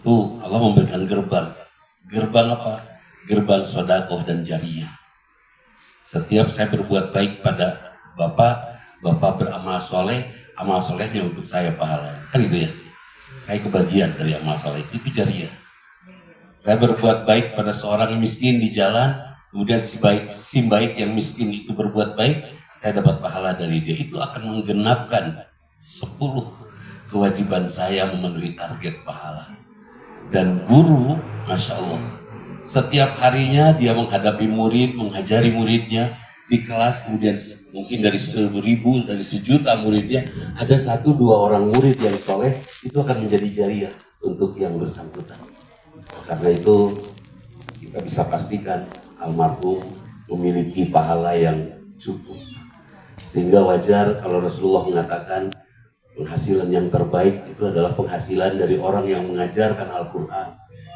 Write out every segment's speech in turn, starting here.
Tentu Allah memberikan gerbang. Gerbang apa? Gerbang sodakoh dan jariyah. Setiap saya berbuat baik pada Bapak, Bapak beramal soleh, amal solehnya untuk saya pahala. Kan itu ya? Saya kebagian dari amal soleh, itu jariyah. Saya berbuat baik pada seorang miskin di jalan, kemudian si baik yang miskin itu berbuat baik, saya dapat pahala dari dia. Itu akan menggenapkan 10 kewajiban saya memenuhi target pahala. Dan guru, Masya Allah, setiap harinya dia menghadapi murid, mengajari muridnya di kelas, kemudian mungkin dari 1.000, dari 1.000.000 muridnya, ada 1-2 orang murid yang soleh, itu akan menjadi jariyah untuk yang bersangkutan. Karena itu kita bisa pastikan almarhum memiliki pahala yang cukup. Sehingga wajar kalau Rasulullah mengatakan penghasilan yang terbaik itu adalah penghasilan dari orang yang mengajarkan Al-Quran.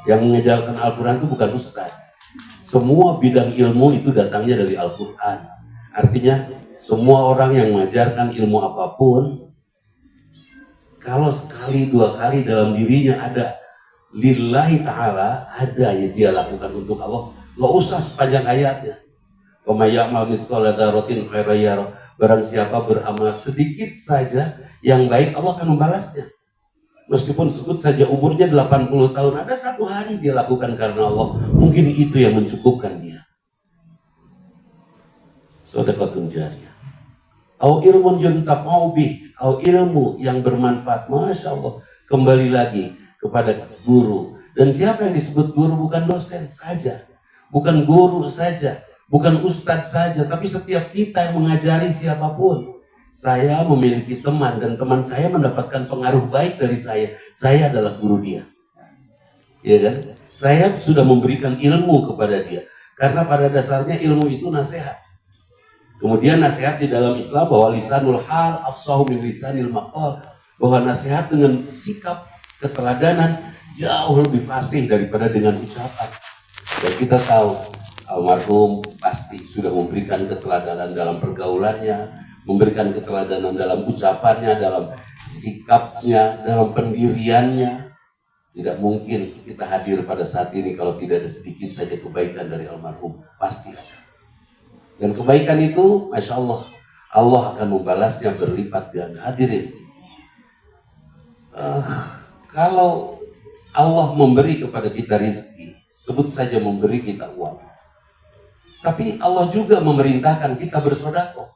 Yang mengajarkan Al-Quran itu bukan ustaz. Semua bidang ilmu itu datangnya dari Al-Quran. Artinya semua orang yang mengajarkan ilmu apapun, kalau sekali 2 kali dalam dirinya ada lillahi ta'ala, ada yang dia lakukan untuk Allah, gak usah sepanjang ayatnya. Wa may ya'mal mithqala dzarratin khairan yarah. Barang siapa beramal sedikit saja yang baik, Allah akan membalasnya. Meskipun sebut saja umurnya 80 tahun, ada 1 hari dia lakukan karena Allah, mungkin itu yang mencukupkan dia. Shadaqatun jariyah. Au ilmun yuntafa'u bih, au ilmu yang bermanfaat. Masya Allah, kembali lagi kepada guru. Dan siapa yang disebut guru? Bukan dosen saja, bukan guru saja, bukan ustadz saja, tapi setiap kita yang mengajari siapapun. Saya memiliki teman dan teman saya mendapatkan pengaruh baik dari saya. Saya adalah guru dia, ya kan? Saya sudah memberikan ilmu kepada dia, karena pada dasarnya ilmu itu nasihat. Kemudian nasihat di dalam Islam bahwa lisanul hal afsahu min lisanil maqal, bahwa nasihat dengan sikap keteladanan jauh lebih fasih daripada dengan ucapan. Dan kita tahu almarhum pasti sudah memberikan keteladanan dalam pergaulannya, memberikan keteladanan dalam ucapannya, dalam sikapnya, dalam pendiriannya. Tidak mungkin kita hadir pada saat ini kalau tidak ada sedikit saja kebaikan dari almarhum. Pasti ada. Dan kebaikan itu, Masya Allah, Allah akan membalasnya berlipat ganda. Hadirin, kalau Allah memberi kepada kita rezeki, sebut saja memberi kita uang, tapi Allah juga memerintahkan kita bersedekah,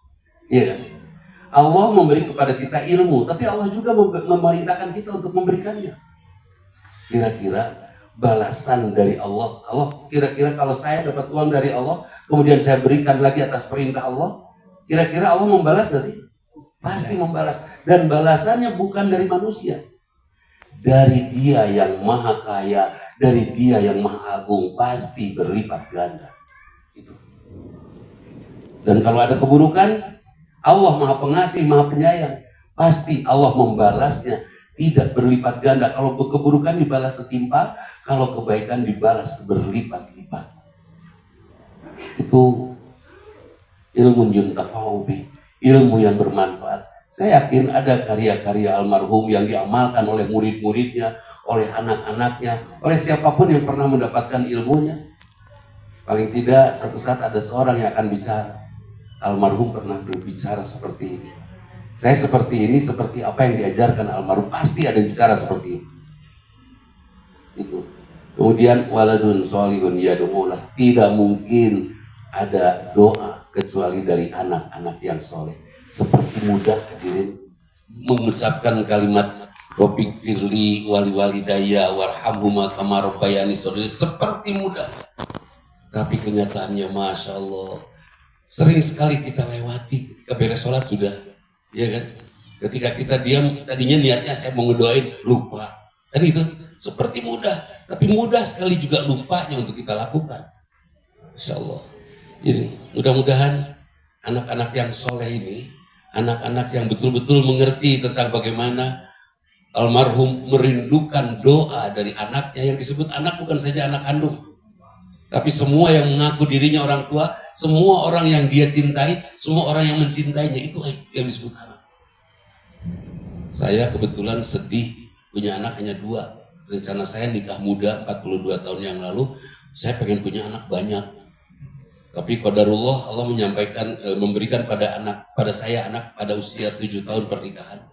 iya kan? Allah memberi kepada kita ilmu, tapi Allah juga memerintahkan kita untuk memberikannya. Kira-kira balasan dari Allah, kira-kira kalau saya dapat uang dari Allah, kemudian saya berikan lagi atas perintah Allah, kira-kira Allah membalas gak sih? Pasti membalas. Dan balasannya bukan dari manusia, dari Dia yang maha kaya, dari Dia yang maha agung, pasti berlipat ganda. Itu. Dan kalau ada keburukan, Allah maha pengasih, maha penyayang, pasti Allah membalasnya tidak berlipat ganda. Kalau keburukan dibalas setimpal, kalau kebaikan dibalas berlipat-lipat. Itu ilmu yuntafa'u bih, ilmu yang bermanfaat. Saya yakin ada karya-karya almarhum yang diamalkan oleh murid-muridnya, oleh anak-anaknya, oleh siapapun yang pernah mendapatkan ilmunya. Paling tidak satu saat ada seorang yang akan bicara, almarhum pernah berbicara seperti ini. Saya seperti ini, seperti apa yang diajarkan almarhum, pasti ada yang bicara seperti ini. Itu. Kemudian waladun sholihun yad'ulah, tidak mungkin ada doa kecuali dari anak-anak yang soleh. Seperti mudah hadirin mengucapkan kalimat Rabbik firli wali walidayya warhamhuma kama rabbayani shaghira, seperti mudah. Tapi kenyataannya Masya Allah, sering sekali kita lewati ketika beres sholat sudah, ya kan? Ketika kita diam, tadinya niatnya saya mau ngedoain, lupa. Dan itu seperti mudah, tapi mudah sekali juga lupanya untuk kita lakukan. Masya Allah. Ini mudah-mudahan anak-anak yang soleh ini, anak-anak yang betul-betul mengerti tentang bagaimana almarhum merindukan doa dari anaknya. Yang disebut anak bukan saja anak kandung, tapi semua yang mengaku dirinya orang tua, semua orang yang dia cintai, semua orang yang mencintainya, itu yang disebut anak. Saya kebetulan sedih punya anak hanya 2. rencana saya nikah muda 42 tahun yang lalu, saya pengen punya anak banyak. Tapi qadarullah Allah menyampaikan, memberikan pada saya anak pada usia 7 tahun pernikahan.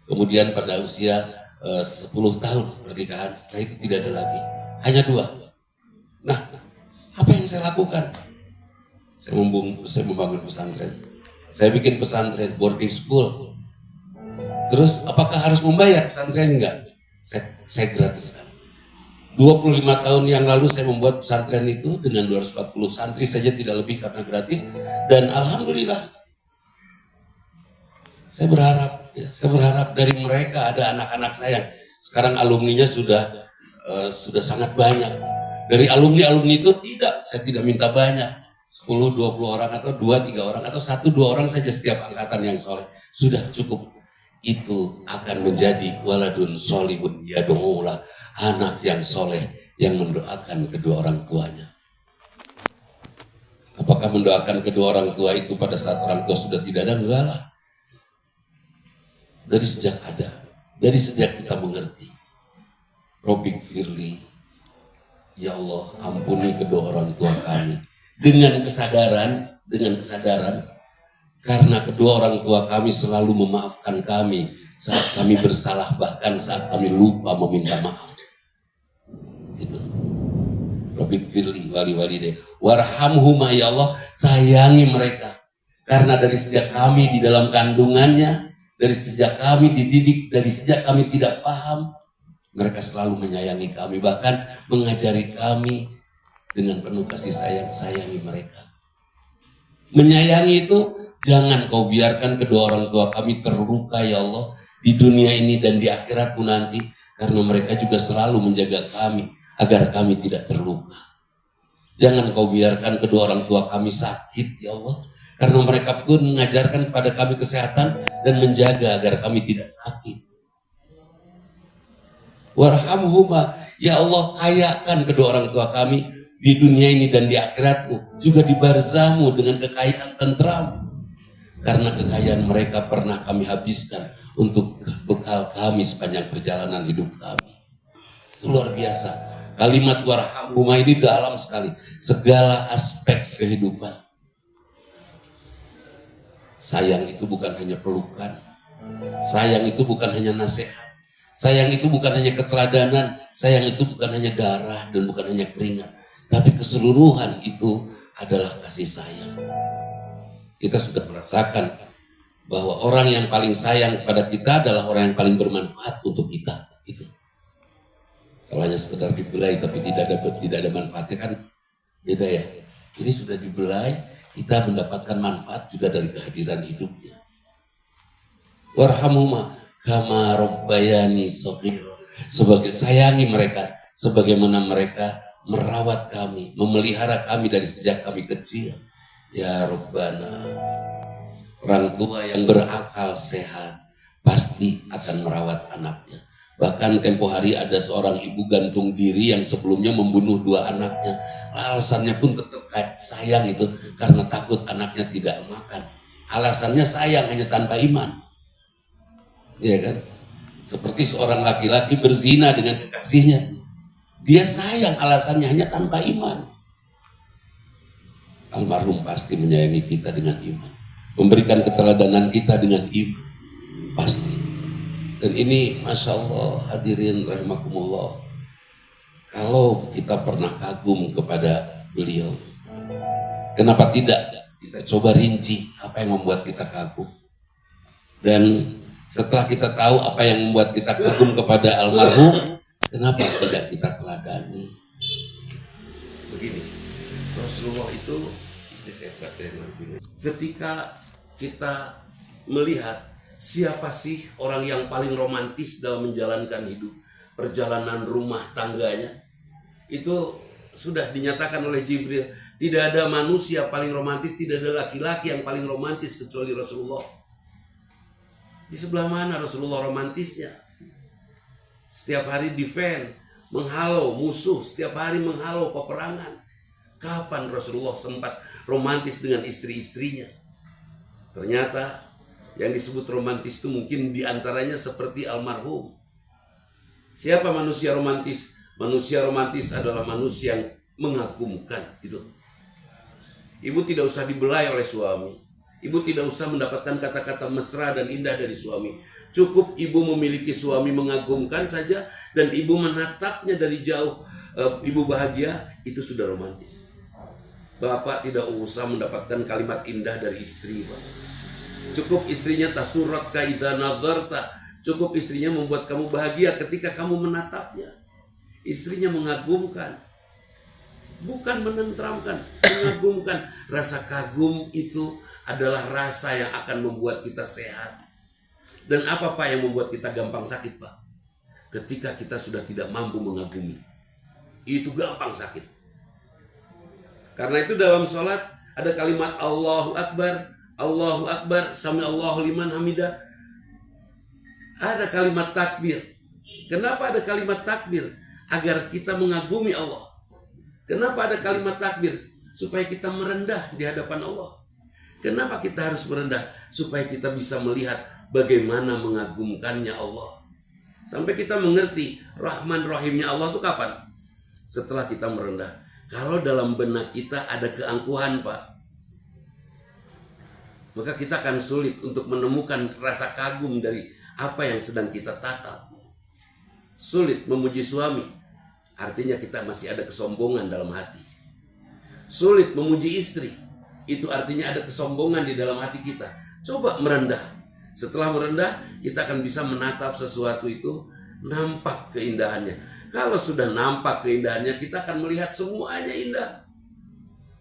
Kemudian pada usia 10 tahun pernikahan, setelah itu tidak ada lagi. Hanya 2. Nah, apa yang saya lakukan? Saya membangun pesantren. Saya bikin pesantren, boarding school. Terus apakah harus membayar pesantren? Enggak. Saya gratiskan. 25 tahun yang lalu saya membuat pesantren itu dengan 240 santri saja, tidak lebih, karena gratis. Dan alhamdulillah saya berharap dari mereka ada anak-anak saya. Sekarang alumninya sudah sangat banyak. Dari alumni itu saya tidak minta banyak. 10-20 orang atau 2-3 orang atau 1-2 orang saja setiap angkatan yang soleh. Sudah cukup. Itu akan menjadi waladun solihun yad'ulah, anak yang soleh yang mendoakan kedua orang tuanya. Apakah mendoakan kedua orang tua itu pada saat orang tua sudah tidak ada? Enggak lah. Dari sejak ada, dari sejak kita mengerti. Robbik firli, ya Allah ampuni kedua orang tua kami. Dengan kesadaran, karena kedua orang tua kami selalu memaafkan kami saat kami bersalah, bahkan saat kami lupa meminta maaf. Itu. Rabbik firli wali warhamhuma, ya Allah sayangi mereka. Karena dari sejak kami di dalam kandungannya, dari sejak kami dididik, dari sejak kami tidak paham, mereka selalu menyayangi kami, bahkan mengajari kami dengan penuh kasih sayang. Sayangi mereka. Menyayangi itu, jangan kau biarkan kedua orang tua kami terluka ya Allah, di dunia ini dan di akhiratmu nanti, karena mereka juga selalu menjaga kami agar kami tidak terluka. Jangan kau biarkan kedua orang tua kami sakit ya Allah, karena mereka pun mengajarkan kepada kami kesehatan dan menjaga agar kami tidak sakit. Warhamhuma, ya Allah kayakan kedua orang tua kami di dunia ini dan di akhiratku, juga di barzahmu dengan kekayaan tentram. Karena kekayaan mereka pernah kami habiskan untuk bekal kami sepanjang perjalanan hidup kami. Itu luar biasa. Kalimat warhamhuma ini dalam sekali. Segala aspek kehidupan. Sayang itu bukan hanya pelukan. Sayang itu bukan hanya nasihat. Sayang itu bukan hanya keteladanan. Sayang itu bukan hanya darah dan bukan hanya keringat. Tapi keseluruhan itu adalah kasih sayang. Kita sudah merasakan bahwa orang yang paling sayang kepada kita adalah orang yang paling bermanfaat untuk kita. Itu. Kalau hanya sekedar dibelai tapi tidak ada manfaatnya kan beda ya. Ini sudah dibelai, kita mendapatkan manfaat juga dari kehadiran hidupnya. Warhamhuma kama rabbayani shaghira. Sebagai sayangi mereka sebagaimana mereka merawat kami, memelihara kami dari sejak kami kecil. Ya Rabbana, orang tua yang berakal sehat pasti akan merawat anaknya. Bahkan tempo hari ada seorang ibu gantung diri yang sebelumnya membunuh 2 anaknya. Alasannya pun tetap sayang itu, karena takut anaknya tidak makan. Alasannya sayang hanya tanpa iman. Ya kan? Seperti seorang laki-laki berzina dengan kekasihnya. Dia sayang, alasannya hanya tanpa iman. Almarhum pasti menyayangi kita dengan iman, memberikan keteladanan kita dengan iman, pasti. Dan ini Masya Allah hadirin rahimakumullah, kalau kita pernah kagum kepada beliau, kenapa tidak kita coba rinci apa yang membuat kita kagum. Dan setelah kita tahu apa yang membuat kita kagum kepada almarhum, kenapa tidak kita teladani. Begini, Rasulullah itu ketika kita melihat siapa sih orang yang paling romantis dalam menjalankan hidup, perjalanan rumah tangganya, itu sudah dinyatakan oleh Jibril, tidak ada manusia paling romantis, tidak ada laki-laki yang paling romantis kecuali Rasulullah. Di sebelah mana Rasulullah romantisnya? Setiap hari defend, menghalau musuh, setiap hari menghalau peperangan. Kapan Rasulullah sempat romantis dengan istri-istrinya? Ternyata yang disebut romantis itu mungkin diantaranya seperti almarhum. Siapa manusia romantis? Manusia romantis adalah manusia yang mengagumkan. Itu. Ibu tidak usah dibelai oleh suami. Ibu tidak usah mendapatkan kata-kata mesra dan indah dari suami. Cukup ibu memiliki suami mengagumkan saja dan ibu menatapnya dari jauh. Ibu bahagia, itu sudah romantis. Bapak tidak usah mendapatkan kalimat indah dari istri, Pak. Cukup istrinya tasurratka idza nazarta. Cukup istrinya membuat kamu bahagia ketika kamu menatapnya. Istrinya mengagumkan. Bukan menenteramkan, mengagumkan. Rasa kagum itu adalah rasa yang akan membuat kita sehat. Dan apa Pak yang membuat kita gampang sakit, Pak? Ketika kita sudah tidak mampu mengagumi. Itu gampang sakit. Karena itu dalam sholat ada kalimat Allahu Akbar, sami Allahu liman hamidah. Ada kalimat takbir. Kenapa ada kalimat takbir? Agar kita mengagumi Allah. Kenapa ada kalimat takbir? Supaya kita merendah di hadapan Allah. Kenapa kita harus merendah? Supaya kita bisa melihat bagaimana mengagumkannya Allah. Sampai kita mengerti Rahman Rahimnya Allah itu kapan? Setelah kita merendah. Kalau dalam benak kita ada keangkuhan, Pak, maka kita akan sulit untuk menemukan rasa kagum dari apa yang sedang kita tatap. Sulit memuji suami, artinya kita masih ada kesombongan dalam hati. Sulit memuji istri, itu artinya ada kesombongan di dalam hati kita. Coba merendah. Setelah merendah, kita akan bisa menatap sesuatu itu, nampak keindahannya. Kalau sudah nampak keindahannya, kita akan melihat semuanya indah.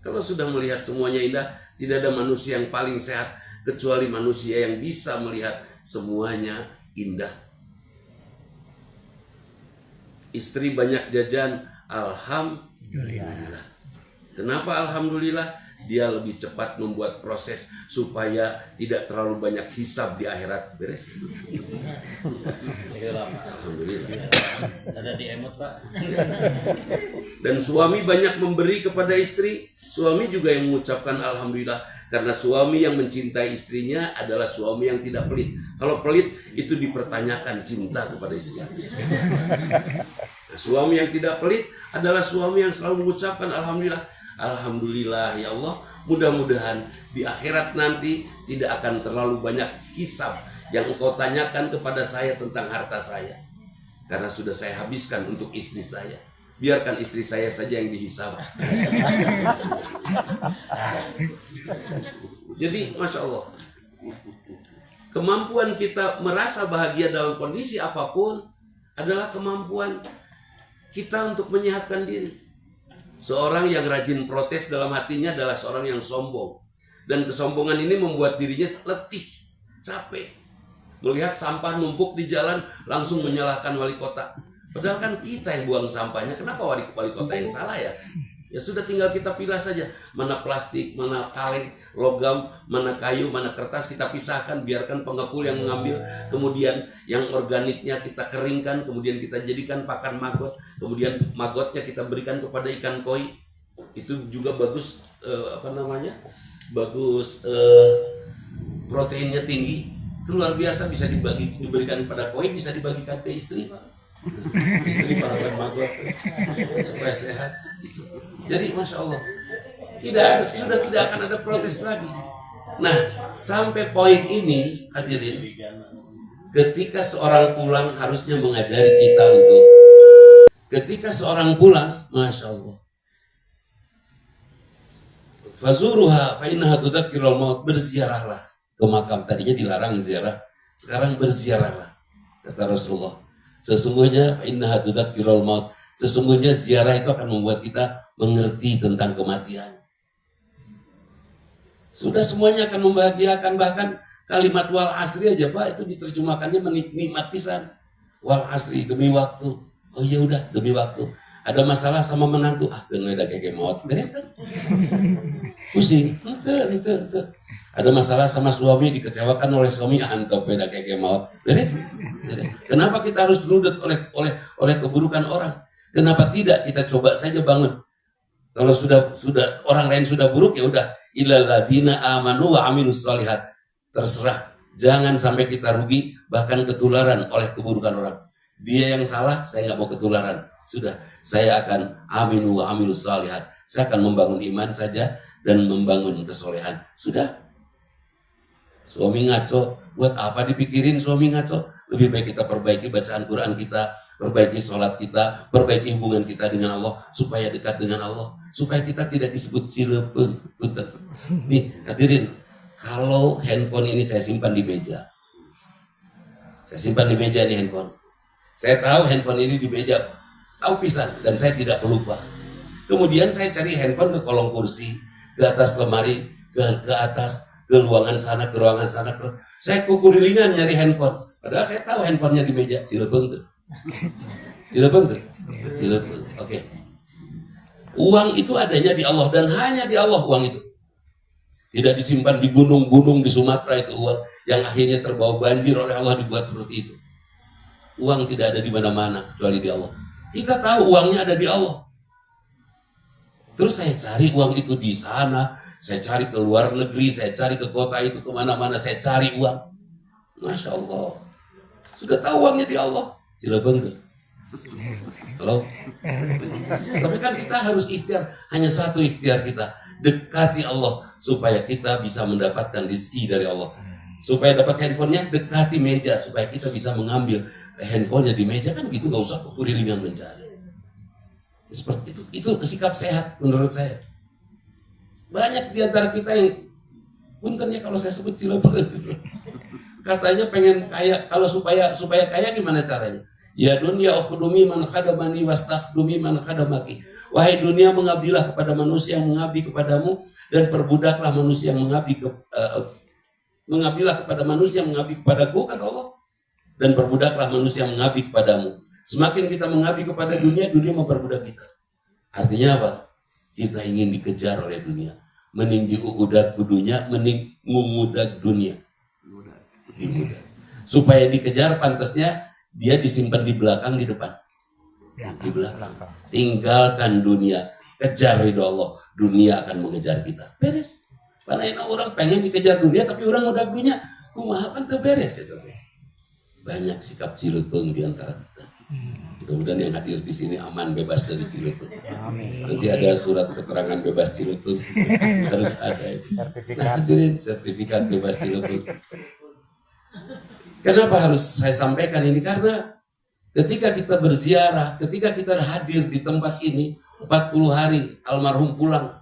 Kalau sudah melihat semuanya indah, tidak ada manusia yang paling sehat kecuali manusia yang bisa melihat semuanya indah. Istri banyak jajan, alhamdulillah. Kenapa alhamdulillah? Dia lebih cepat membuat proses supaya tidak terlalu banyak hisab di akhirat. Beres? Alhamdulillah. Ada di emot, Pak. Dan suami banyak memberi kepada istri. Suami juga yang mengucapkan alhamdulillah. Karena suami yang mencintai istrinya adalah suami yang tidak pelit. Kalau pelit itu dipertanyakan cinta kepada istri. Nah, suami yang tidak pelit adalah suami yang selalu mengucapkan alhamdulillah. Alhamdulillah ya Allah, mudah-mudahan di akhirat nanti tidak akan terlalu banyak hisab yang engkau tanyakan kepada saya tentang harta saya. Karena sudah saya habiskan untuk istri saya. Biarkan istri saya saja yang dihisab. Jadi Masya Allah, kemampuan kita merasa bahagia dalam kondisi apapun adalah kemampuan kita untuk menyehatkan diri. Seorang yang rajin protes dalam hatinya adalah seorang yang sombong. Dan kesombongan ini membuat dirinya letih, capek. Melihat sampah numpuk di jalan, langsung menyalahkan wali kota. Padahal kan kita yang buang sampahnya, kenapa wali kota yang salah ya? Ya sudah tinggal kita pilah saja. Mana plastik, mana kaleng, logam, mana kayu, mana kertas kita pisahkan. Biarkan pengepul yang mengambil. Kemudian yang organiknya kita keringkan. Kemudian kita jadikan pakan maggot. Kemudian maggotnya kita berikan kepada ikan koi. Itu juga bagus, bagus, proteinnya tinggi. Itu luar biasa, bisa diberikan kepada koi, bisa dibagikan ke istri, Pak. Istri pakan maggot supaya sehat. Jadi Masya Allah, sudah tidak akan ada protes lagi. Nah, sampai poin ini hadirin, ketika seorang pulang harusnya mengajari kita untuk ketika seorang pulang, Masya Allah, fazuruha fa innaha tudzakkirul maut, berziarahlah ke makam. Tadinya dilarang ziarah, sekarang berziarahlah, kata Rasulullah. Sesungguhnya innaha tudzakkirul maut, sesungguhnya ziarah itu akan membuat kita mengerti tentang kematian. Sudah semuanya akan membahagiakan, bahkan kalimat wal asri aja Pak itu diterjemahkannya nikmat pisan. Wal asri, demi waktu. Oh ya udah, demi waktu. Ada masalah sama menantu, kena ada keke maut, beres kan? Pusing, ente. Ada masalah sama suami, dikecewakan oleh suami, antop beda keke maut, beres. Kenapa kita harus rudet oleh keburukan orang? Kenapa tidak kita coba saja bangun? Kalau sudah orang lain sudah buruk, ya udah, illal ladzina amanu wa amilus shalihat. Terserah, jangan sampai kita rugi bahkan ketularan oleh keburukan orang. Dia yang salah, saya nggak mau ketularan. Sudah, saya akan aminu wa amilus salihat. Saya akan membangun iman saja dan membangun kesolehan. Sudah. Suami ngaco, buat apa dipikirin suami ngaco? Lebih baik kita perbaiki bacaan Quran kita, perbaiki sholat kita, perbaiki hubungan kita dengan Allah, supaya dekat dengan Allah, supaya kita tidak disebut cilepeng. Nih, hadirin, kalau handphone ini saya simpan di meja. Saya simpan di meja nih handphone. Saya tahu handphone ini di meja, tahu pisan, dan saya tidak pelupa. Kemudian saya cari handphone ke kolong kursi, ke atas lemari, ke atas, ke ruangan sana, ke ruangan sana. Saya kukurilingan nyari handphone. Padahal saya tahu handphonenya di meja. Cilepeng tuh. Cilepeng tuh. Cilepeng. Oke. Uang itu adanya di Allah dan hanya di Allah uang itu. Tidak disimpan di gunung-gunung di Sumatera itu uang yang akhirnya terbawa banjir oleh Allah dibuat seperti itu. Uang tidak ada di mana-mana kecuali di Allah. Kita tahu uangnya ada di Allah. Terus saya cari uang itu di sana, saya cari ke luar negeri, saya cari ke kota itu, kemana-mana saya cari uang. Masya Allah. Sudah tahu uangnya di Allah. Cilepeng tuh. Halo? Tapi kan kita harus ikhtiar. Hanya satu ikhtiar kita. Dekati Allah supaya kita bisa mendapatkan rezeki dari Allah. Supaya dapat handphonenya, dekati meja supaya kita bisa mengambil handphonenya di meja, kan gitu, gak usah kekurilingan mencari. Seperti itu. Itu sikap sehat menurut saya. Banyak di antara kita yang puntennya kalau saya sebut cilepeng. Katanya pengen kaya, kalau supaya kaya gimana caranya? Ya dunia ukhdumi man khadamani wastakhdumi man khadamaki. Wahai dunia, mengabdilah kepada manusia yang mengabdi kepadamu dan perbudaklah manusia yang mengabdilah kepada manusia yang mengabdi kepadaku, kata Allah. Dan perbudaklah manusia yang mengabdi kepadamu. Semakin kita mengabdi kepada dunia, dunia memperbudak kita. Artinya apa? Kita ingin dikejar oleh dunia. Mending diudak dunia, mending mengudak dunia. Diudak. Supaya dikejar, pantasnya dia disimpan di belakang, di depan. Di belakang. Tinggalkan dunia, kejar ridho Allah. Dunia akan mengejar kita. Beres. Karena orang pengen dikejar dunia, tapi orang udah dunia, kumaha pan teu beres itu teh. Banyak sikap cilepeng di antara kita. Mudah-mudahan yang hadir di sini aman, bebas dari cilepeng. Nanti ada surat keterangan bebas cilepeng. Harus ada itu. Nah, hadirin, sertifikat bebas cilepeng. Kenapa harus saya sampaikan ini? Karena ketika kita berziarah, ketika kita hadir di tempat ini 40 hari almarhum pulang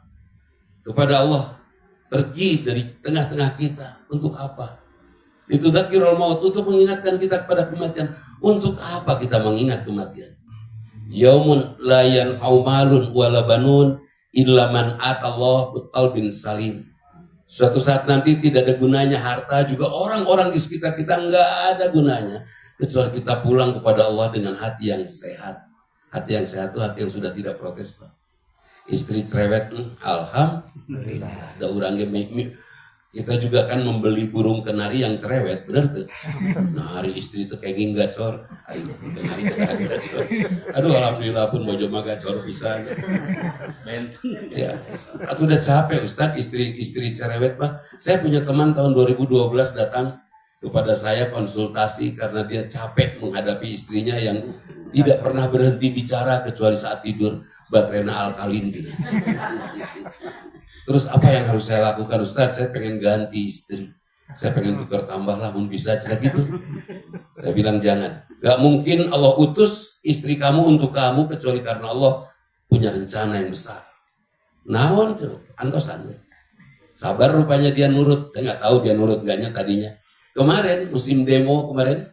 kepada Allah, pergi dari tengah-tengah kita untuk apa? Itu dzakirul maut, untuk mengingatkan kita kepada kematian. Untuk apa kita mengingat kematian? Yaumun la yanfa'u malun wala banun illa man atallah biqalbin salim. Suatu saat nanti tidak ada gunanya harta, juga orang-orang di sekitar kita nggak ada gunanya kecuali kita pulang kepada Allah dengan hati yang sehat. Hati yang sehat itu hati yang sudah tidak protes, Pak. Istri cerewet, alhamdulillah. Ada orangnya kita juga kan membeli burung kenari yang cerewet, bener tuh. Nah, hari istri itu kayak gini gacor, hari kenari kena gacor. Aduh, alhamdulillah pun bojo mah gacor bisa. Ya, aku udah capek Ustadz, istri cerewet, Pak. Saya punya teman tahun 2012 datang kepada saya konsultasi karena dia capek menghadapi istrinya yang tidak pernah berhenti bicara kecuali saat tidur, baterainya alkalin gitu. Terus apa yang harus saya lakukan, Ustaz? Saya pengen ganti istri. Saya pengen tukar tambah lah, mun bisa cerita gitu. Saya bilang jangan. Gak mungkin Allah utus istri kamu untuk kamu kecuali karena Allah punya rencana yang besar. Naon tuh, antosan. Sabar rupanya dia nurut. Saya nggak tahu dia nurut enggaknya tadinya. Kemarin musim demo kemarin,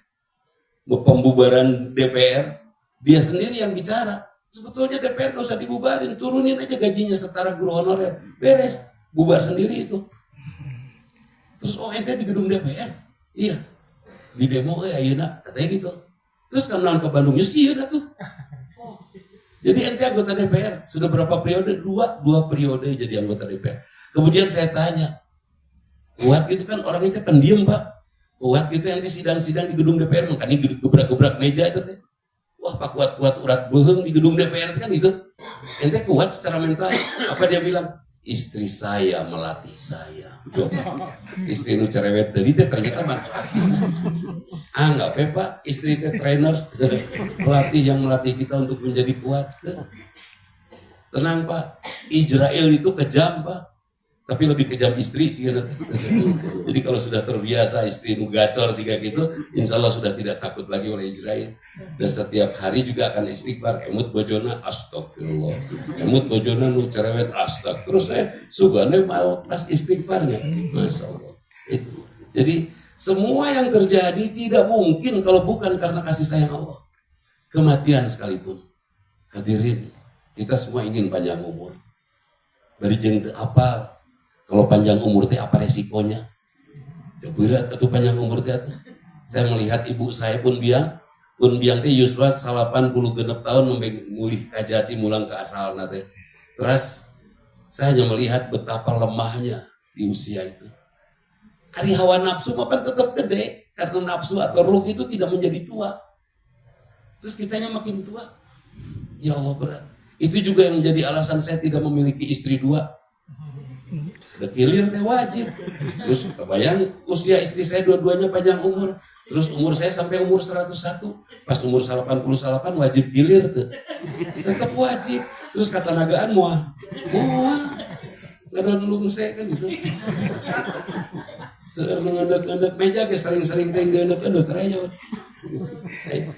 pembubaran DPR, dia sendiri yang bicara. Sebetulnya DPR gak usah dibubarin, turunin aja gajinya setara guru honorer, beres, bubar sendiri itu. Terus ente di gedung DPR, iya, di demo ayeuna katanya gitu. Terus kan ke Bandungnya sih ya tuh. Oh. Jadi ente anggota DPR sudah berapa periode? Dua periode jadi anggota DPR. Kemudian saya tanya, kuat gitu kan orang itu pendiam, Pak. Kuat gitu ente sidang-sidang di gedung DPR, makanya gebrak-gebrak meja itu teh. Wah, Pak kuat-kuat urat beheng di gedung DPR kan gitu. Ente kuat secara mental. Apa dia bilang? istri saya melatih saya. Coba istri nu cerewet tadi ternyata manfaat bisa. Nggak apa istri trainers pelatih yang melatih kita untuk menjadi kuat. Tenang Pak, Israel itu kejam Pak. Tapi lebih kejam istri sih. Jadi kalau sudah terbiasa istri nu gacor sih kayak gitu, insya Allah sudah tidak takut lagi oleh Israel. Dan setiap hari juga akan istighfar. Emut bojona astagfirullah. Emut bojona nu cerewet astag. Terus saya sugane mau pas istighfarnya. Masya Allah. Itu. Jadi semua yang terjadi tidak mungkin kalau bukan karena kasih sayang Allah. Kematian sekalipun. Hadirin, kita semua ingin panjang umur. Bari jeung teu apal. Kalau panjang umur teh apa resikonya? Ya berat atau panjang umur teh atuh. Saya melihat ibu saya pun biang teh yuswa 80 genep tahun mulih kajati mulang ke asalna teh. Terus saya hanya melihat betapa lemahnya di usia itu. Ari hawa nafsu mah tetap gede karena nafsu atau ruh itu tidak menjadi tua. Terus kitanya makin tua. Ya Allah berat. Itu juga yang menjadi alasan saya tidak memiliki istri dua. Dekilir teh wajib. Terus bayang usia istri saya dua-duanya panjang umur. Terus umur saya sampai umur 101. Pas umur 88 wajib gilir tuh. Tetap wajib. Terus kata nagaan moal. Ngadon lung saya kan gitu. Seueur ngendek-ngendek meja ke sering-sering teh ngendek-ngendek rayon.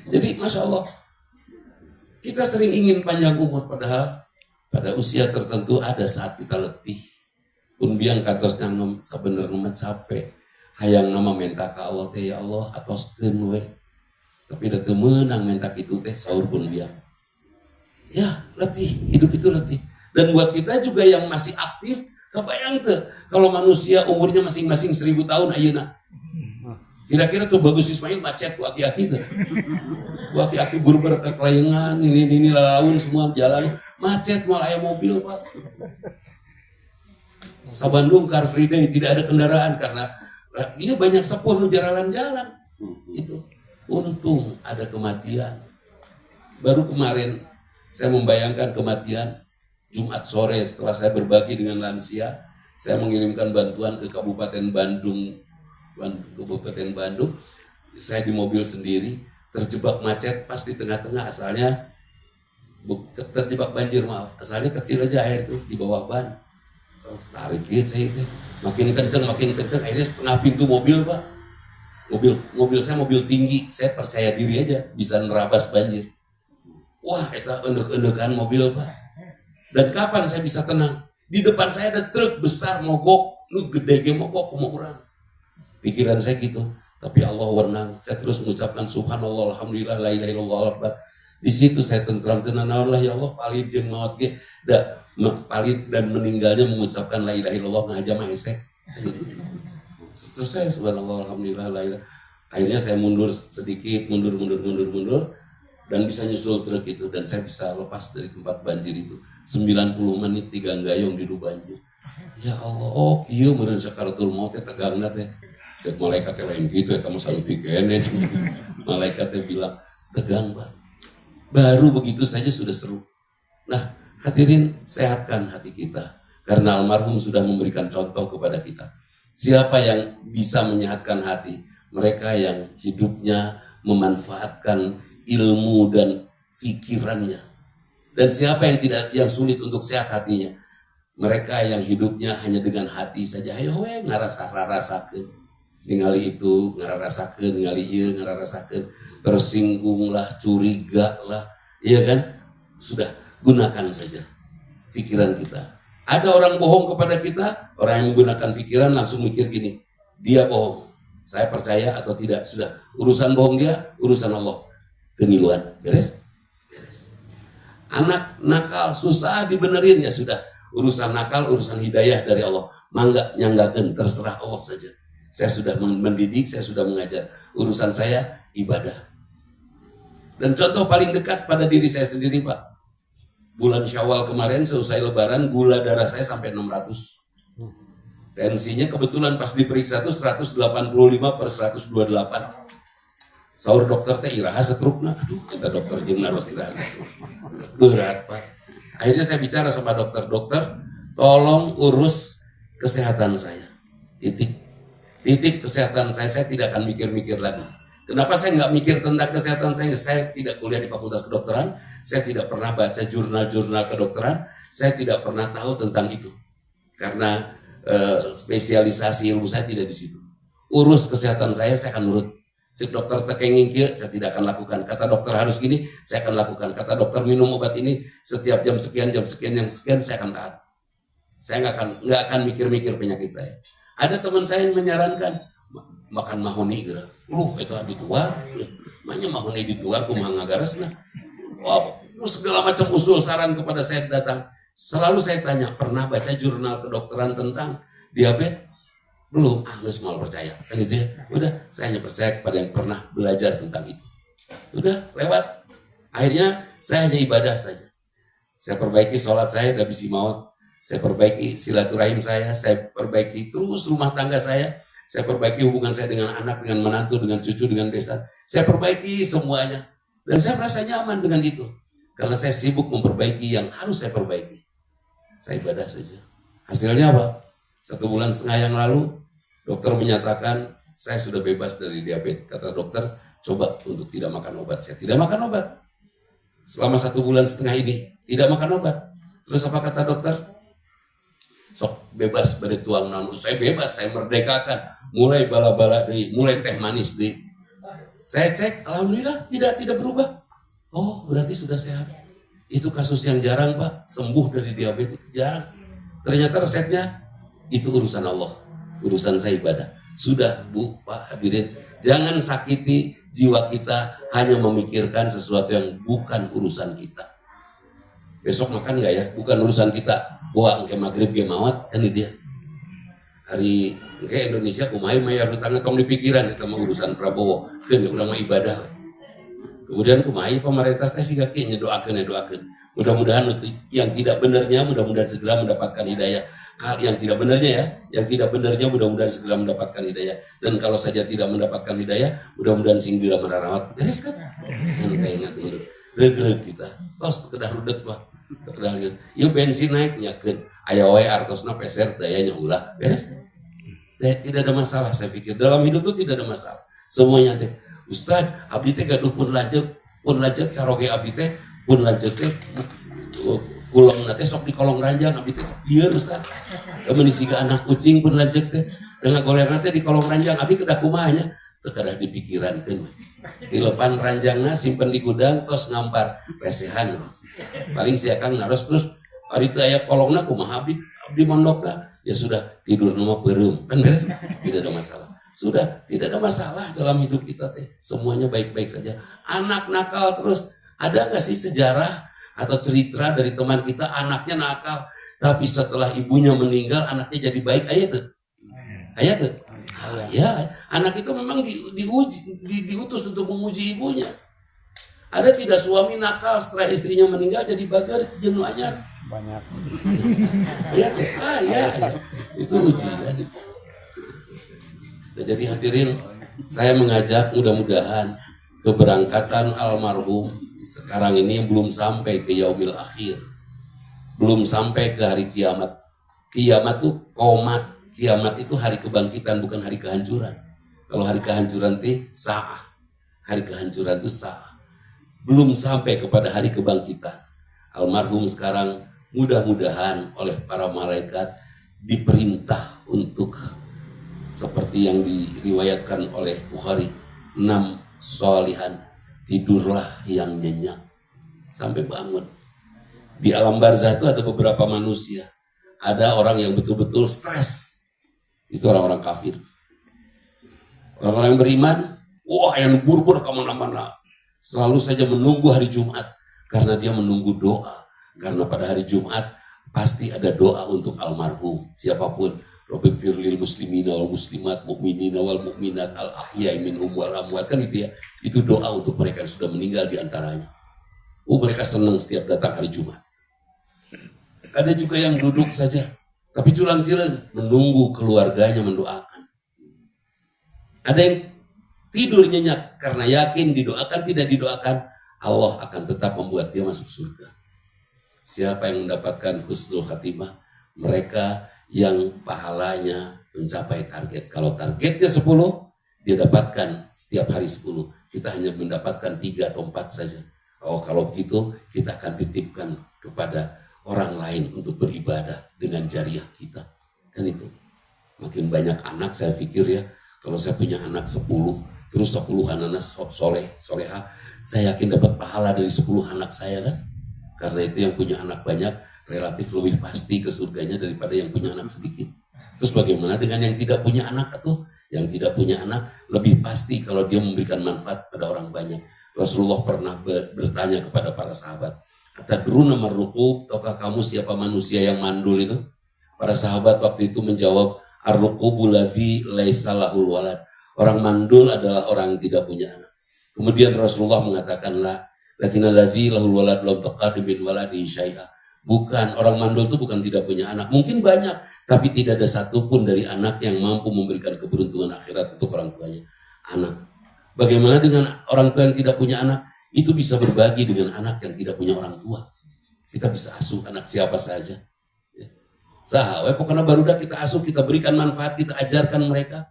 Jadi Masya Allah. Kita sering ingin panjang umur padahal pada usia tertentu ada saat kita letih. Pun biang katos nyangem sebenarnya mah capek. Hayang nama minta ke Allah teh ya Allah atoskeun we. Tapi da teu meunang minta kitu teh saur pun biang. Ya, letih, hidup itu letih. Dan buat kita juga yang masih aktif, kebayang teu kalau manusia umurnya masing-masing 1000 tahun ayeuna. Kira-kira tuh Bagus Ismail macet ku aki-aki teh. Ku aki-aki burber ke kelayangan, ini lalaun semua jalan macet moal aya mobil, Pak. Sabandung Car Free Day tidak ada kendaraan karena dia banyak sepuh nu jalan-jalan. Itu untung ada kematian. Baru kemarin saya membayangkan kematian Jumat sore setelah saya berbagi dengan lansia, saya mengirimkan bantuan ke Kabupaten Bandung. Saya di mobil sendiri terjebak macet pas di tengah-tengah asalnya terjebak banjir asalnya kecil aja air tuh di bawah ban. Tarik gitu saya itu makin kenceng akhirnya setengah pintu mobil Pak, mobil saya mobil tinggi, saya percaya diri aja bisa nerabas banjir. Wah itu endek-endekan mobil Pak. Dan kapan saya bisa tenang? Di depan saya ada truk besar mogok, lu gede ge mogok mau orang. Pikiran saya gitu, tapi Allah wenang. Saya terus mengucapkan subhanallah alhamdulillah la ilaha illallah akbar. Di situ saya tentram tenan Allah ya Allah palid jeung maot ge da palit dan meninggalnya mengucapkan la ilaha illallah ngaja mah esek gitu. Terus saya subhanallah alhamdulillah la ilaha. Akhirnya saya mundur sedikit, mundur dan bisa nyusul truk itu dan saya bisa lepas dari tempat banjir itu. 90 menit tiga gayung di banjir. Ya Allah, oh kieu meureun sakaratul maut teh tegangna teh. Cek malaikat teh lain gitu eta mah saeutik kene. Malaikat teh bilang, "Tegang, Pak." Baru begitu saja sudah seru. Nah, hadirin, sehatkan hati kita. Karena almarhum sudah memberikan contoh kepada kita. Siapa yang bisa menyehatkan hati? Mereka yang hidupnya memanfaatkan ilmu dan pikirannya. Dan siapa yang sulit untuk sehat hatinya? Mereka yang hidupnya hanya dengan hati saja. Ayo we ngarasa-rasakeun. Ningali itu, ngararasakeun, ningali ieu, ngararasakeun. Tersinggung lah, curiga lah. Iya kan? Sudah. Gunakan saja pikiran kita. Ada orang bohong kepada kita, orang yang menggunakan pikiran langsung mikir gini, dia bohong, saya percaya atau tidak, sudah. Urusan bohong dia, urusan Allah. Keniluan, beres? Beres. Anak nakal, susah dibenerin, ya sudah. Urusan nakal, urusan hidayah dari Allah. Mangga nyanggakeun, terserah Allah saja. Saya sudah mendidik, saya sudah mengajar. Urusan saya, ibadah. Dan contoh paling dekat pada diri saya sendiri, Pak. Bulan Syawal kemarin selesai lebaran gula darah saya sampai 600. Tensinya kebetulan pas diperiksa tuh 185/128. Saur dokter teh iraha setrukna. Aduh, kata dokter jeung naros iraha setruk. Berat, Pak. Akhirnya saya bicara sama dokter, tolong urus kesehatan saya. Titik kesehatan saya tidak akan mikir-mikir lagi. Kenapa saya nggak mikir tentang kesehatan saya? Saya tidak kuliah di Fakultas Kedokteran, saya tidak pernah baca jurnal-jurnal kedokteran, saya tidak pernah tahu tentang itu. Karena spesialisasi ilmu saya tidak di situ. Urus kesehatan saya akan nurut. Cek dokter tekenging kieu, saya tidak akan lakukan. Kata dokter harus gini, saya akan lakukan. Kata dokter minum obat ini setiap jam sekian, saya akan taat. Saya nggak akan mikir-mikir penyakit saya. Ada teman saya yang menyarankan makan mahoni geura. Itu dituar. Makanya mahoni dituar kumaha ngagaresna. Wah, segala macam usul saran kepada saya datang. Selalu saya tanya, pernah baca jurnal kedokteran tentang diabetes? Belum, geus moal percaya. Kan gitu ya. Udah, saya hanya percaya kepada yang pernah belajar tentang itu. Udah, lewat. Akhirnya saya hanya ibadah saja. Saya perbaiki sholat saya, udah bisi maut. Saya perbaiki silaturahim saya perbaiki terus rumah tangga saya perbaiki hubungan saya dengan anak, dengan menantu, dengan cucu, dengan besan. Saya perbaiki semuanya. Dan saya merasa nyaman dengan itu. Karena saya sibuk memperbaiki yang harus saya perbaiki. Saya ibadah saja. Hasilnya apa? 1,5 bulan yang lalu, dokter menyatakan saya sudah bebas dari diabetes. Kata dokter, coba untuk tidak makan obat. Saya tidak makan obat. Selama 1,5 bulan ini, tidak makan obat. Terus apa kata dokter? Sok bebas pada tuang naon. Saya bebas, saya merdekakan. Mulai bala-bala deh, mulai teh manis deh. Saya cek, alhamdulillah tidak berubah. Oh, berarti sudah sehat. Itu kasus yang jarang, Pak, sembuh dari diabetes, jarang. Ternyata resepnya itu urusan Allah, urusan saya ibadah. Sudah, Bu, Pak, hadirin, jangan sakiti jiwa kita hanya memikirkan sesuatu yang bukan urusan kita. Besok makan nggak ya? Bukan urusan kita. Wah, ke maghrib ge mawat kan itu ya. Hari ke Indonesia kumaha mah hutangna tong di pikiran eta mah urusan Prabowo. Keun urang mah ibadah. Kemudian kumaha pemerintah teh siga kieu nyedoakeun. Mudah-mudahan yang tidak benarnya mudah-mudahan segera mendapatkan hidayah. Hal yang tidak benarnya mudah-mudahan segera mendapatkan hidayah. Dan kalau saja tidak mendapatkan hidayah, mudah-mudahan singgila mararawat. Beres kan? Kan kayak ngatur. Reug-reug kita. Tos kedah rudet Pak. Kedah lieur. Ieu bensin naik nyakeun. Aya wae artosna peser teh aya ulah. Beres. Tidak ada masalah saya pikir. Dalam hidup itu tidak ada masalah. Semuanya teh. Ustaz, abdi teh gaduh pun lanjut caroge abdi teh pun lanjut teh kulong teh sok di kolong ranjang abdi teh lieur Ustaz. Kemudian siga anak kucing pun lanjut teh dengan golerna teh di kolong ranjang abdi kedah kumaha nya teu kadah dipikirankeun. Dilepan ranjangna simpen di gudang tos ngampar lesehan. Paling sia Kang naros terus ari teu aya kolongna kumaha abdi mondokna ya sudah tidur nama beureum kan beres tidak ada masalah. Sudah tidak ada masalah dalam hidup kita teh. Semuanya baik-baik saja. Anak nakal terus. Ada nggak sih sejarah atau cerita dari teman kita anaknya nakal, tapi setelah ibunya meninggal anaknya jadi baik? Ayat tuh. Ya, anak itu memang diutus untuk memuji ibunya. Ada tidak suami nakal setelah istrinya meninggal jadi bagar jeung anyar? Banyak. Ya tuh. Ya. Itu ujian itu. Nah, jadi hadirin, saya mengajak mudah-mudahan keberangkatan almarhum sekarang ini yang belum sampai ke yaumil akhir, belum sampai ke hari kiamat. Kiamat itu qomat, kiamat itu hari kebangkitan bukan hari kehancuran. Kalau hari kehancuran itu sa'ah, hari kehancuran itu sa'ah. Belum sampai kepada hari kebangkitan. Almarhum sekarang mudah-mudahan oleh para malaikat diperintah untuk seperti yang diriwayatkan oleh Bukhari, 6 sholihan, tidurlah yang nyenyak sampai bangun. Di alam barzah itu ada beberapa manusia. Ada orang yang betul-betul stres. Itu orang-orang kafir. Orang-orang yang beriman, wah yang buru-buru kemana-mana. Selalu saja menunggu hari Jumat. Karena dia menunggu doa. Karena pada hari Jumat pasti ada doa untuk almarhum. Siapapun. Rabbik firlil muslimina wal muslimat mu'minina wal mu'minat al ahya'i minhum wal amwat, kan itu ya. Itu doa untuk mereka yang sudah meninggal di antaranya. Mereka senang setiap datang hari Jumat. Ada juga yang duduk saja tapi culang-cileng menunggu keluarganya mendoakan. Ada yang tidur nyenyak karena yakin didoakan tidak didoakan Allah akan tetap membuat dia masuk surga. Siapa yang mendapatkan husnul khatimah? mereka yang pahalanya mencapai target. Kalau targetnya 10, dia dapatkan setiap hari 10. Kita hanya mendapatkan 3 atau 4 saja. Oh, kalau begitu kita akan titipkan kepada orang lain untuk beribadah dengan jariah kita. Kan itu. Makin banyak anak, saya pikir ya, kalau saya punya anak 10, terus 10 anak soleha, saya yakin dapat pahala dari 10 anak saya kan. Karena itu yang punya anak banyak relatif lebih pasti ke surganya daripada yang punya anak sedikit. Terus bagaimana dengan yang tidak punya anak atau yang tidak punya anak lebih pasti kalau dia memberikan manfaat pada orang banyak. Rasulullah pernah bertanya kepada para sahabat, "Atadruna marruqub, tahukah kamu siapa manusia yang mandul itu?" Para sahabat waktu itu menjawab, "Ar-ruqubul ladzi laisa lahul walad." Orang mandul adalah orang yang tidak punya anak. Kemudian Rasulullah mengatakan, "Lakinnal ladzi lahul walad lam taqadim min waladi syai'a." Bukan, orang mandul itu bukan tidak punya anak. Mungkin banyak, tapi tidak ada satupun dari anak yang mampu memberikan keberuntungan akhirat untuk orang tuanya. Anak. Bagaimana dengan orang tua yang tidak punya anak? Itu bisa berbagi dengan anak yang tidak punya orang tua. Kita bisa asuh anak siapa saja. Sahabat, pokoknya barudak kita asuh, kita berikan manfaat, kita ajarkan mereka.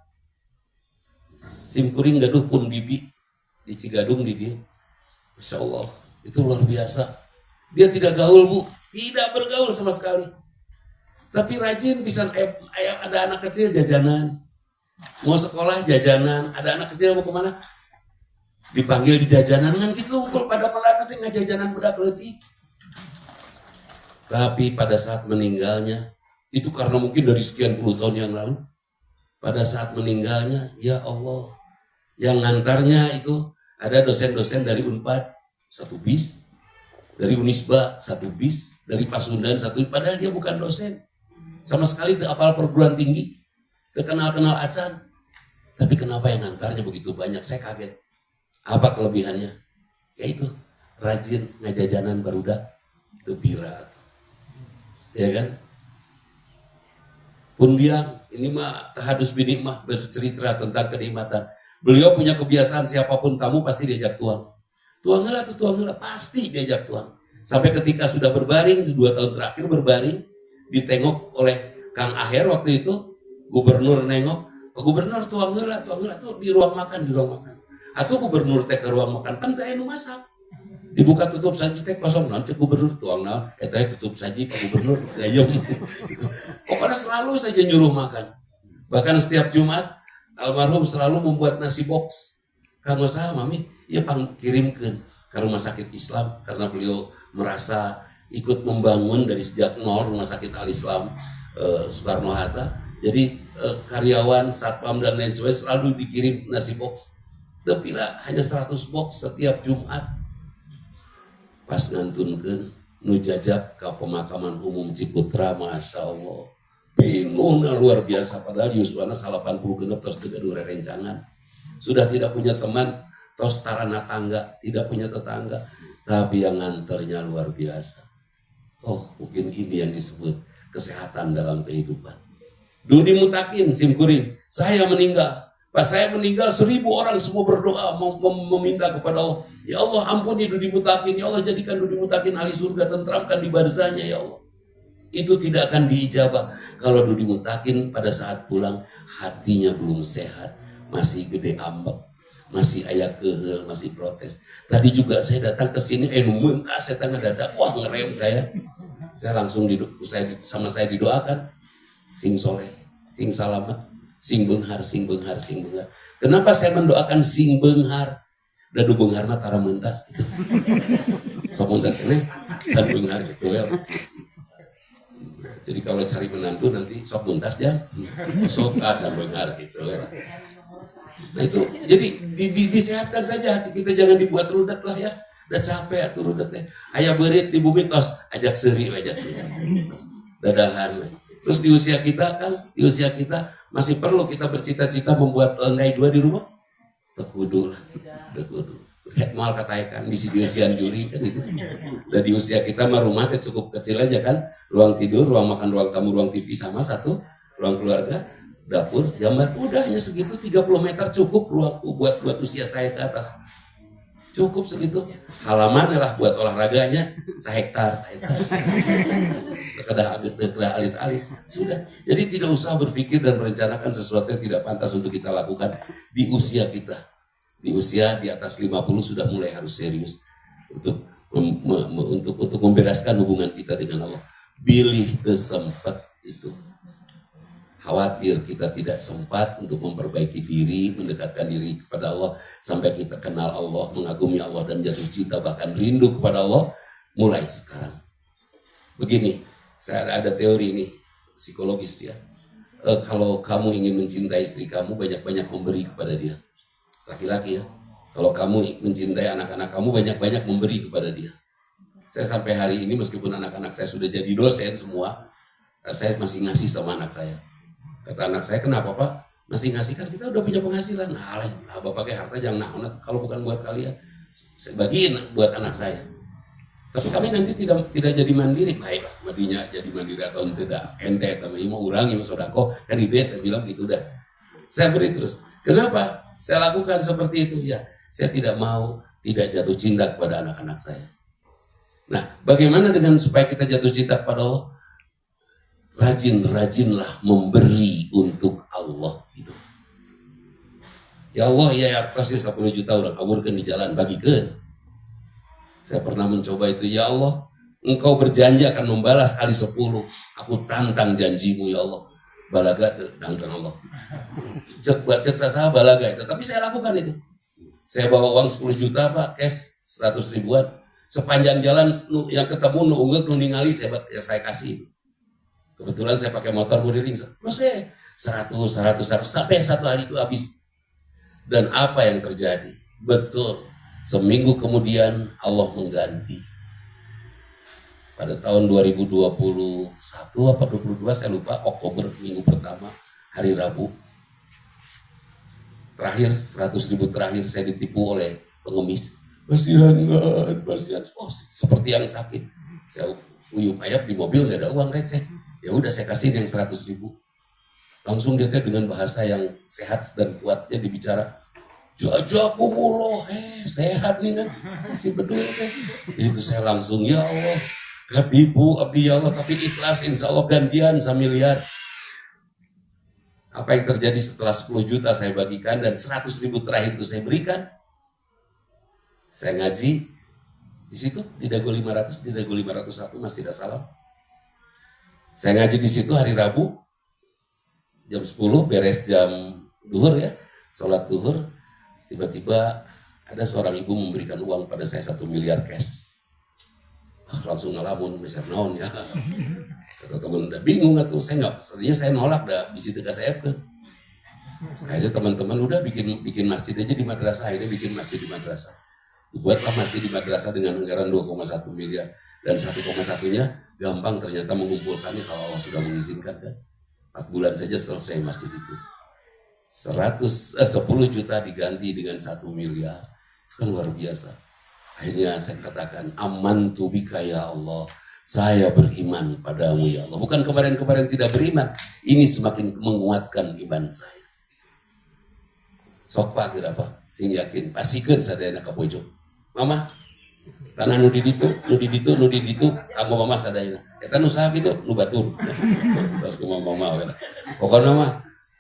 Simkuring gaduh pun bibi di Cigadung di dia. Masya Allah, itu luar biasa. Dia tidak gaul bu, tidak bergaul sama sekali. Tapi rajin bisa ada anak kecil jajanan. Mau sekolah jajanan, ada anak kecil mau kemana? Dipanggil di jajanan kan gitu, ngumpul pada pelan nanti ngajajanan budak leutik. Tapi pada saat meninggalnya, itu karena mungkin dari sekian puluh tahun yang lalu, pada saat meninggalnya, ya Allah, yang ngantarnya itu ada dosen-dosen dari Unpad, 1 bis, dari Unisba, 1 bis, dari Pasundan, 1 bis, padahal dia bukan dosen. Sama sekali tidak apal perguruan tinggi, tidak kenal-kenal acan. Tapi kenapa yang ngantarnya begitu banyak, saya kaget. Apa kelebihannya? Ya itu, rajin ngajajanan barudak, gembira. Ya kan? Pun biang, ini mah tahadus binikmah bercerita tentang kenikmatan. Beliau punya kebiasaan siapapun tamu pasti diajak tuang. Tuang pasti diajak tuang. Sampai ketika sudah berbaring, 2 tahun terakhir berbaring, ditengok oleh Kang Aher waktu itu, gubernur nengok, gubernur tuang heula tuh di ruang makan. Atau gubernur teh ke ruang makan, kan teh anu masak. Dibuka tutup saji teh kosong, nanti gubernur tuang naon, eta tutup saji Pak Gubernur, dayung. Pokoknya selalu saja nyuruh makan. Bahkan setiap Jumat almarhum selalu membuat nasi box. Kanggo saha mami? Ieu kirimkeun ke rumah sakit Islam karena beliau merasa ikut membangun dari sejak nol rumah sakit Al-Islam Soekarno Hatta. Jadi karyawan, satpam dan lain sebagainya selalu dikirim nasi box. Tapi lah hanya 100 box setiap Jumat. Pas ngantunkeun nu jajab ke pemakaman umum Ciputra, Masya Allah. Binungna luar biasa, padahal yuswana 80 genep tos teu gaduh rerencangan. Sudah tidak punya teman, tos tarana tangga, tidak punya tetangga, tapi yang nganternya luar biasa. Oh, mungkin ini yang disebut kesehatan dalam kehidupan. Dudi Mutakin, Simkuring, saya meninggal. Pas saya meninggal 1000 orang semua berdoa meminta kepada Allah. Ya Allah ampuni Dudi Mutakin, ya Allah jadikan Dudi Mutakin ahli surga, tentramkan di barzahnya ya Allah. Itu tidak akan diijabah kalau Dudi Mutakin pada saat pulang hatinya belum sehat, masih gede ambek, masih aya keheul, masih protes. Tadi juga saya datang ke sini, muntah saya ngadadak, wah ngerem saya. Saya langsung saya didoakan, sing soleh, sing salamet, sing beunghar. Kenapa saya mendoakan sing beunghar? Dadu beungharna tara mentas gitu. Sok mentas keneh, kan beunghar gitu ya. Jadi kalau cari menantu nanti sok buntas jangan, sok can beunghar gitu ya. Nah itu, jadi disehatkan saja hati kita, jangan dibuat rudet lah ya. Udah capek atuh rudet teh. Aya beurit di bumi tos ajak seuri. Dadahan. Terus di usia kita masih perlu kita bercita-cita membuat lantai 2 di rumah? Tekudu. Mal katakan di usia juri kan itu. Dan di usia kita mah rumah teh cukup kecil aja kan. Ruang tidur, ruang makan, ruang tamu, ruang TV sama satu. Ruang keluarga, dapur, jamar. Udah hanya segitu 30 meter cukup ruang buat usia saya ke atas. Cukup segitu. Halaman lah buat olahraganya sehektar. Kedah alit-alit. Sudah. Jadi tidak usah berpikir dan merencanakan sesuatu yang tidak pantas untuk kita lakukan di usia kita. Di usia di atas 50 sudah mulai harus serius untuk membereskan hubungan kita dengan Allah. Pilih kesempat itu. Khawatir kita tidak sempat untuk memperbaiki diri, mendekatkan diri kepada Allah sampai kita kenal Allah, mengagumi Allah dan jatuh cinta bahkan rindu kepada Allah mulai sekarang. Begini, saya ada teori ini psikologis ya. Kalau kamu ingin mencintai istri kamu, banyak-banyak memberi kepada dia. Laki-laki ya. Kalau kamu mencintai anak-anak kamu, banyak-banyak memberi kepada dia. Saya sampai hari ini meskipun anak-anak saya sudah jadi dosen semua, saya masih ngasih sama anak saya. Kata anak saya, kenapa Pak? Masih ngasih, kan kita udah punya penghasilan. Nah, Bapak kayak harta jangan naon, kalau bukan buat kalian. Saya bagiin buat anak saya. Tapi kami nanti tidak jadi mandiri. Baiklah, madinya jadi mandiri atau tidak. Ente, tapi mau urangi, mau sodako. Kan itu ya, saya bilang gitu dah. Saya beri terus. Kenapa? Saya lakukan seperti itu. Ya, saya tidak mau tidak jatuh cinta kepada anak-anak saya. Nah, bagaimana dengan supaya kita jatuh cinta kepada Allah? Rajin-rajinlah memberi untuk Allah gitu. Ya Allah, ya pasti 10 juta orang kaburkan di jalan, bagikan. Saya pernah mencoba itu. Ya Allah, Engkau berjanji akan membalas kali 10. Aku tantang janjimu ya Allah. Balaga tantang Allah. Cek saya balaga itu. Tapi saya lakukan itu. Saya bawa uang 10 juta Pak, cash 100 ribuan. Sepanjang jalan yang ketemu nunggak ningali saya kasih itu. Kebetulan saya pakai motor buriring, maksudnya 100 sampai satu hari itu habis. Dan apa yang terjadi? Betul, seminggu kemudian Allah mengganti. Pada tahun 2021 apa 22 saya lupa, Oktober minggu pertama, hari Rabu. Terakhir 100 ribu terakhir saya ditipu oleh pengemis. Kasihan kan, kasihan. Oh, seperti yang sakit. Saya uyup ayap di mobil nggak ada uang receh. Ya udah saya kasih yang 100 ribu. Langsung dia dengan bahasa yang sehat dan kuatnya dibicara. Jajaku mulu, sehat nih kan. Si bedul kan. Itu saya langsung, ya Allah. Ketipu abdi ya Allah, tapi ikhlas insya Allah gantian samiliar. Apa yang terjadi setelah 10 juta saya bagikan dan 100 ribu terakhir itu saya berikan. Saya ngaji di situ di Dago 500, di Dago 501 Mas tidak salah. Saya ngaji di situ hari Rabu jam 10 beres jam duhur ya, sholat duhur. Tiba-tiba ada seorang ibu memberikan uang pada saya 1 miliar cash. Langsung ngalamun, misal naon ya. Kata teman, udah bingung atuh, saya nolak dah, bisi teka saya kan. Akhirnya teman-teman udah bikin masjid aja di madrasah, akhirnya bikin masjid di madrasah. Buatlah masjid di madrasah dengan anggaran 2,1 miliar. Dan 1,1-nya gampang ternyata mengumpulkannya kalau Allah sudah mengizinkan kan. 4 bulan saja selesai masjid itu. 10 juta diganti dengan 1 miliar. Itu kan luar biasa. Akhirnya saya katakan, amantu bika ya Allah. Saya beriman padamu ya Allah. Bukan kemarin-kemarin tidak beriman. Ini semakin menguatkan iman saya. Sok Pak kira apa? Sing yakin. Pasikeun sadayana ka pojok. Mama, tanah nu di ditu, anggo mama sadayana. Eta nu saha kitu, nu batur. Terus ku mama we. Pokona mah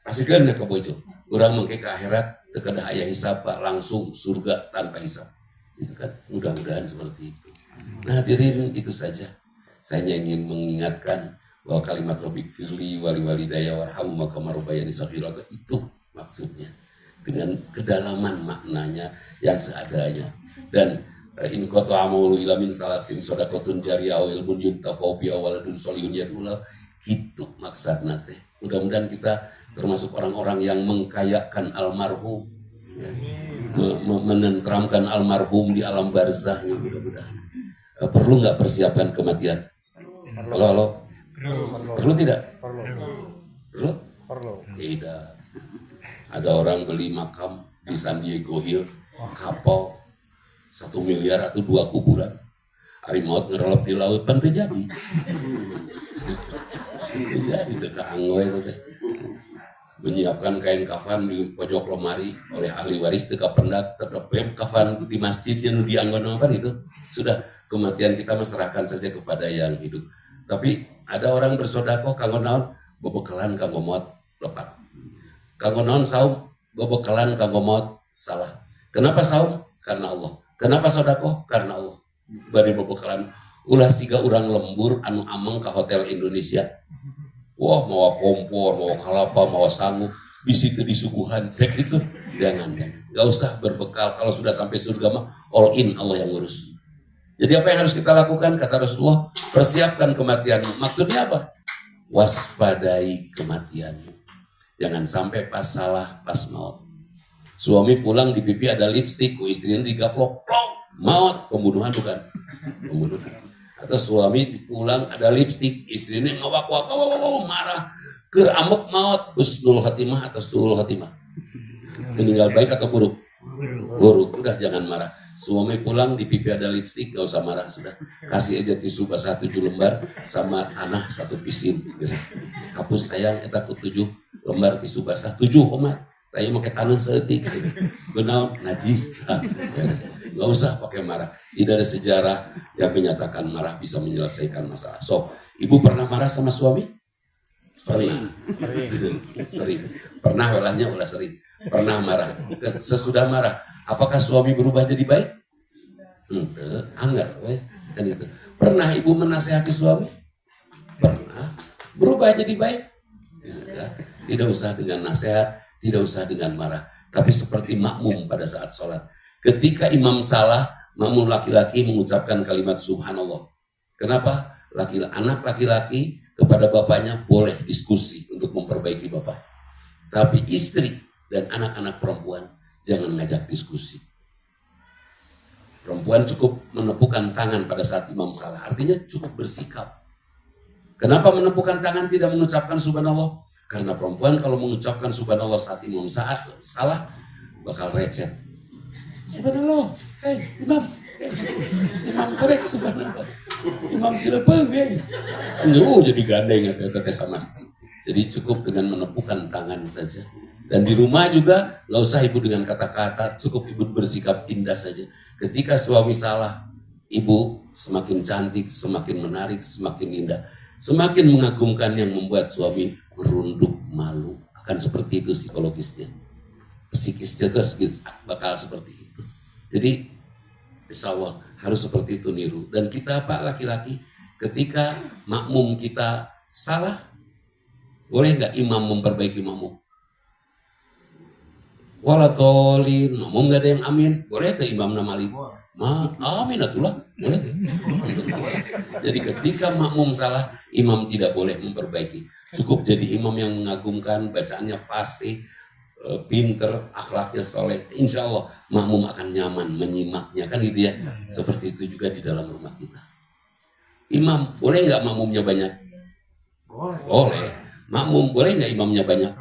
pasikeun ka pojok. Urang mengke ka akhirat teu kada aya hisab Pak, langsung surga tanpa hisab. Itu kan mudah-mudahan seperti itu. Nah hadirin itu saja. Saya ingin mengingatkan bahwa kalimat Rabbik firli wali walidayya warhamhuma kama rabbayani shaghira itu maksudnya dengan kedalaman maknanya yang seadanya. Dan in qata amulu ila min salasin shadaqatun jariyah wa ilmun yuntafa'u bihi wa waladun sholihun yad'ulahu, itu maksudna teh. Mudah-mudahan kita termasuk orang-orang yang mengkayakan almarhum ya. Menenteramkan almarhum di alam barzah ya, mudah-mudahan. Perlu nggak persiapkan kematian? Halo. Perlu tidak? Perlu? Tidak. Ada orang beli makam di San Diego Hill, kapal 1 miliar atau 2 kuburan. Hari maut ngerelep di laut kan terjadi. Terjadi dekat anggoy itu teh. menyiapkan kain kafan di pojok lemari oleh ahli waris teka pendak tetap kafan di masjid yang dianggonakan itu sudah kematian kita serahkan saja kepada yang hidup. Tapi ada orang bersodakoh kanggo naon bebekalan kanggo maut lepat. Kanggo naon saum bebekalan kanggo maut salah. Kenapa saum? Karena Allah. Kenapa sodakoh? Karena Allah. Bari bebekalan ulah siga urang lembur anu ameng ka hotel Indonesia. Wah, mau kompor, mau kalapa, mau sanggup, bisi ke disuguhan, cek itu. Jangan. Gak usah berbekal, kalau sudah sampai surga mah, all in Allah yang ngurus. Jadi apa yang harus kita lakukan? Kata Rasulullah, persiapkan kematianmu. Maksudnya apa? Waspadai kematianmu. Jangan sampai pas salah, pas maut. Suami pulang di pipi ada lipstik, istrinya digaplok, maut, pembunuhan bukan? Pembunuhan. Atau suami pulang ada lipstik, istrinya ngawak-wak, marah, keur ambek maut, husnul khotimah atau suul khotimah. Meninggal baik atau buruk? Buruk. Udah jangan marah. Suami pulang di pipi ada lipstik, gak usah marah sudah. Kasih aja tisu basah 7 lembar sama tanah 1 pisin. Hapus sayang eta ku 7 lembar tisu basah 7 omat. Saya pakai tanah seetik. Benaun najis. Gak usah pakai marah. Tidak ada sejarah yang menyatakan marah bisa menyelesaikan masalah. So, ibu pernah marah sama suami? Pernah. Sering. Pernah walahnya ulah sering. Pernah marah. Sesudah marah, apakah suami berubah jadi baik? Anggar, kan itu. Pernah ibu menasehati suami? Pernah. Berubah jadi baik? Tidak usah dengan nasihat, tidak usah dengan marah. Tapi seperti makmum pada saat sholat. Ketika imam salah, makmum laki-laki mengucapkan kalimat subhanallah. Kenapa? Anak laki-laki kepada bapaknya boleh diskusi untuk memperbaiki bapak. Tapi istri dan anak-anak perempuan jangan ngajak diskusi. Perempuan cukup menepukkan tangan pada saat imam salah. Artinya cukup bersikap. Kenapa menepukkan tangan tidak mengucapkan subhanallah? Karena perempuan kalau mengucapkan subhanallah saat imam salah bakal recet. Subhanallah, imam korek subhanallah, imam silepeng, jadi gandeng atau sama masjid. Jadi cukup dengan menepukkan tangan saja. Dan di rumah juga nggak usah ibu dengan kata-kata, cukup ibu bersikap indah saja. Ketika suami salah, ibu semakin cantik, semakin menarik, semakin indah, semakin mengagumkan yang membuat suami merunduk malu. Akan seperti itu psikologisnya. Psikisnya itu bakal seperti itu. Jadi insya Allah harus seperti itu niru. Dan kita Pak laki-laki ketika makmum kita salah, boleh nggak imam memperbaiki makmum? Walatolin, makmum nggak ada yang amin, boleh ke imam namali? Amin atulah, boleh. Jadi ketika makmum salah, imam tidak boleh memperbaiki. Cukup jadi imam yang mengagumkan, bacaannya fasih, pinter, akhlaknya soleh, insya Allah makmum akan nyaman menyimaknya, kan gitu ya. Seperti itu juga di dalam rumah kita. Imam, boleh nggak makmumnya banyak? Boleh. Makmum, boleh nggak imamnya banyak?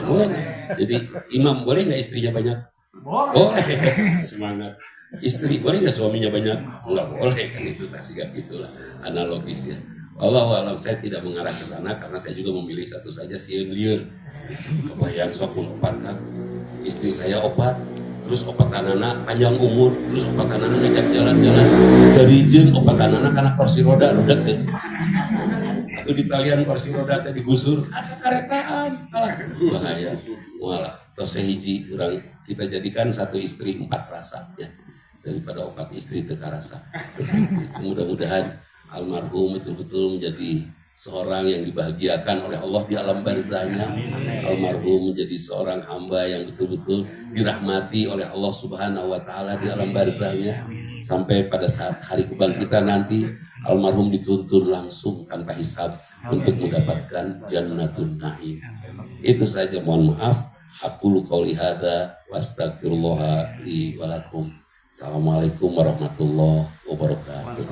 Boleh. Jadi imam, boleh nggak istrinya banyak? Boleh. Semangat. Istri, boleh nggak suaminya banyak? Nggak boleh, kan itu gak gitulah analogisnya. Wallahu alam, saya tidak mengarah ke sana karena saya juga memilih satu saja sieun lieur. Kebayang sok opat, istri saya opat, terus opat anak panjang umur, terus opat anak ngajak jalan-jalan dari jeung opat anak karena kursi roda rudet deh. Atau di talian kursi roda teh digusur, ada karetaan, kalah bahaya. Walah, tos hiji urang kita jadikan satu istri 4 rasa ya daripada 4 istri teu karasa. Mudah-mudahan almarhum betul-betul menjadi seorang yang dibahagiakan oleh Allah di alam barzahnya. Almarhum menjadi seorang hamba yang betul-betul dirahmati oleh Allah Subhanahu wa taala di alam barzahnya. Sampai pada saat hari kebangkitan nanti almarhum dituntun langsung tanpa hisab untuk mendapatkan jannatun naim. Itu saja, mohon maaf. Aqulu qouli hadza wa astaghfirullah li wa lakum. Assalamualaikum warahmatullahi wabarakatuh.